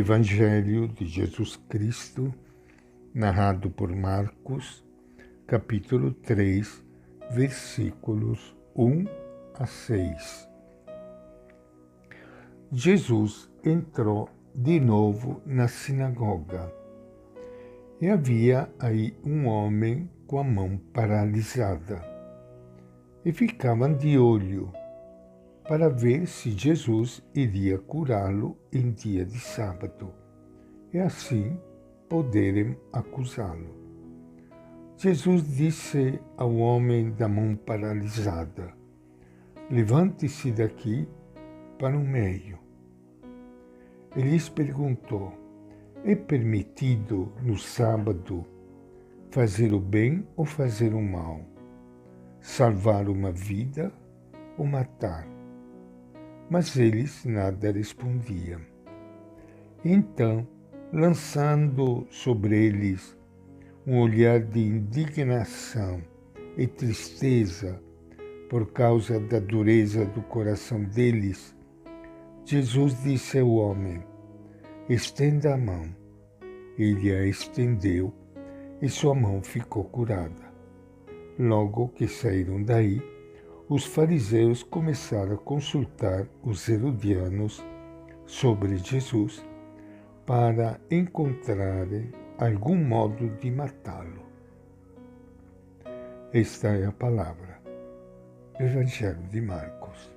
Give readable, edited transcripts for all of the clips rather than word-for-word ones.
Evangelho de Jesus Cristo, narrado por Marcos, capítulo 3, versículos 1 a 6. Jesus entrou de novo na sinagoga e havia aí um homem com a mão paralisada. E ficavam de olho para ver se Jesus iria curá-lo em dia de sábado, e assim poderem acusá-lo. Jesus disse ao homem da mão paralisada: "Levante-se daqui para o meio." Ele lhes perguntou: "É permitido no sábado fazer o bem ou fazer o mal? Salvar uma vida ou matar?" Mas eles nada respondiam. Então, lançando sobre eles um olhar de indignação e tristeza por causa da dureza do coração deles, Jesus disse ao homem: "Estenda a mão." Ele a estendeu e sua mão ficou curada. Logo que saíram daí, os fariseus começaram a consultar os herodianos sobre Jesus para encontrarem algum modo de matá-lo. Esta é a palavra do Evangelho de Marcos.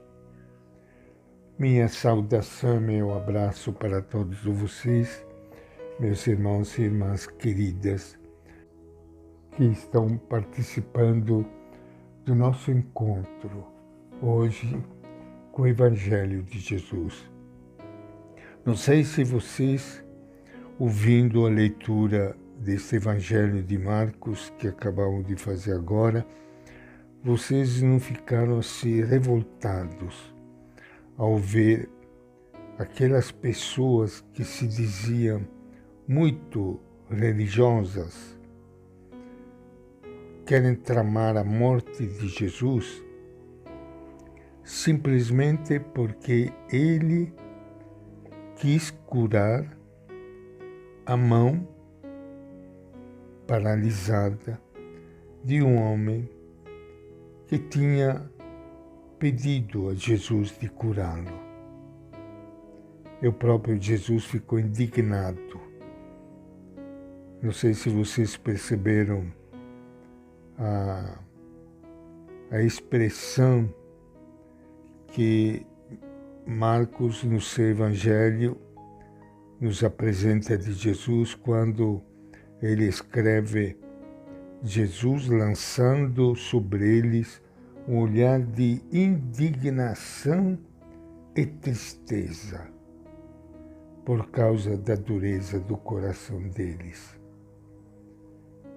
Minha saudação, meu abraço para todos vocês, meus irmãos e irmãs queridas, que estão participando do nosso encontro hoje com o Evangelho de Jesus. Não sei se vocês, ouvindo a leitura deste Evangelho de Marcos que acabamos de fazer agora, vocês não ficaram assim revoltados ao ver aquelas pessoas que se diziam muito religiosas, querem tramar a morte de Jesus simplesmente porque ele quis curar a mão paralisada de um homem que tinha pedido a Jesus de curá-lo. E o próprio Jesus ficou indignado. Não sei se vocês perceberam a expressão que Marcos, no seu Evangelho, nos apresenta de Jesus quando ele escreve Jesus lançando sobre eles um olhar de indignação e tristeza por causa da dureza do coração deles.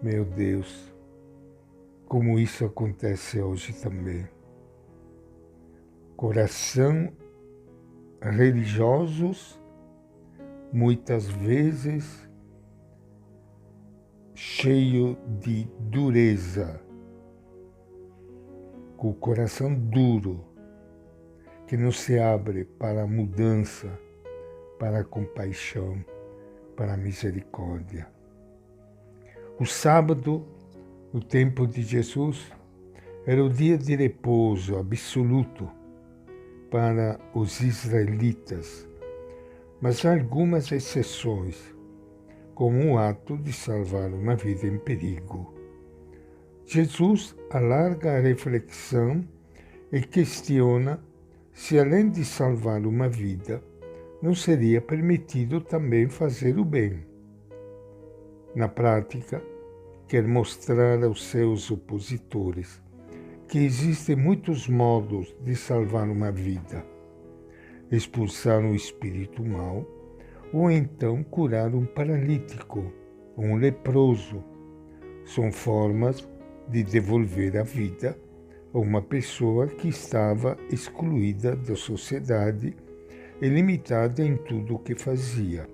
Meu Deus, como isso acontece hoje também. Coração religiosos, muitas vezes cheio de dureza, com o coração duro, que não se abre para a mudança, para a compaixão, para a misericórdia. O sábado, no tempo de Jesus, era o dia de repouso absoluto para os israelitas, mas há algumas exceções, como o ato de salvar uma vida em perigo. Jesus alarga a reflexão e questiona se, além de salvar uma vida, não seria permitido também fazer o bem. Na prática, quer mostrar aos seus opositores que existem muitos modos de salvar uma vida: expulsar um espírito mau, ou então curar um paralítico, ou um leproso. São formas de devolver a vida a uma pessoa que estava excluída da sociedade e limitada em tudo o que fazia.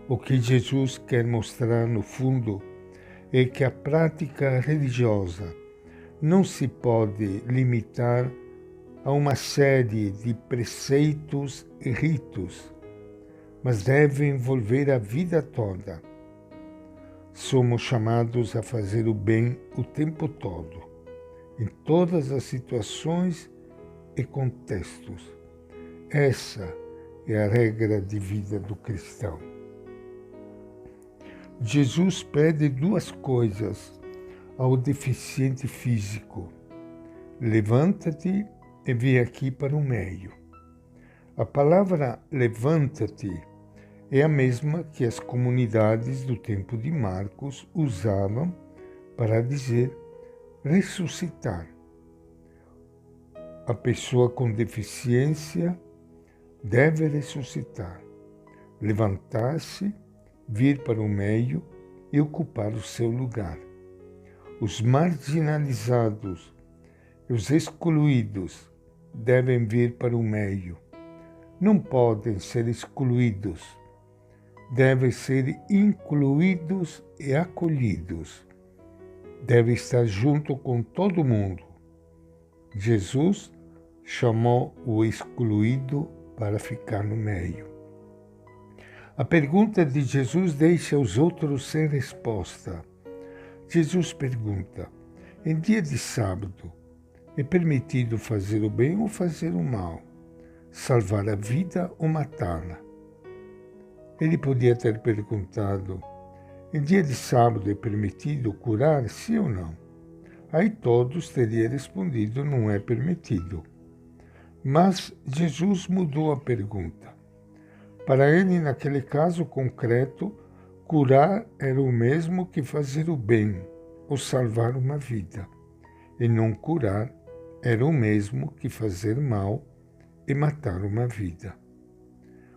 O que Jesus quer mostrar, no fundo, é que a prática religiosa não se pode limitar a uma série de preceitos e ritos, mas deve envolver a vida toda. Somos chamados a fazer o bem o tempo todo, em todas as situações e contextos. Essa é a regra de vida do cristão. Jesus pede duas coisas ao deficiente físico: levanta-te e vem aqui para o meio. A palavra levanta-te é a mesma que as comunidades do tempo de Marcos usavam para dizer ressuscitar. A pessoa com deficiência deve ressuscitar, levantar-se, vir para o meio e ocupar o seu lugar. Os marginalizados e os excluídos devem vir para o meio. Não podem ser excluídos, devem ser incluídos e acolhidos. Devem estar junto com todo mundo. Jesus chamou o excluído para ficar no meio. A pergunta de Jesus deixa os outros sem resposta. Jesus pergunta: em dia de sábado, é permitido fazer o bem ou fazer o mal? Salvar a vida ou matá-la? Ele podia ter perguntado: em dia de sábado é permitido curar, sim ou não? Aí todos teriam respondido: não é permitido. Mas Jesus mudou a pergunta. Para ele, naquele caso concreto, curar era o mesmo que fazer o bem ou salvar uma vida. E não curar era o mesmo que fazer mal e matar uma vida.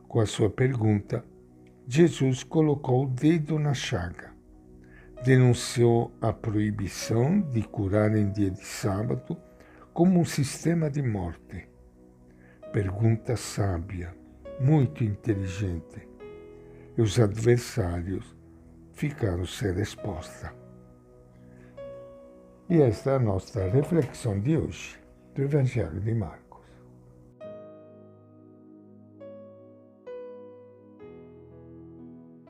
Com a sua pergunta, Jesus colocou o dedo na chaga. Denunciou a proibição de curar em dia de sábado como um sistema de morte. Pergunta sábia, muito inteligente. E os adversários ficaram sem resposta. E esta é a nossa reflexão de hoje do Evangelho de Marcos.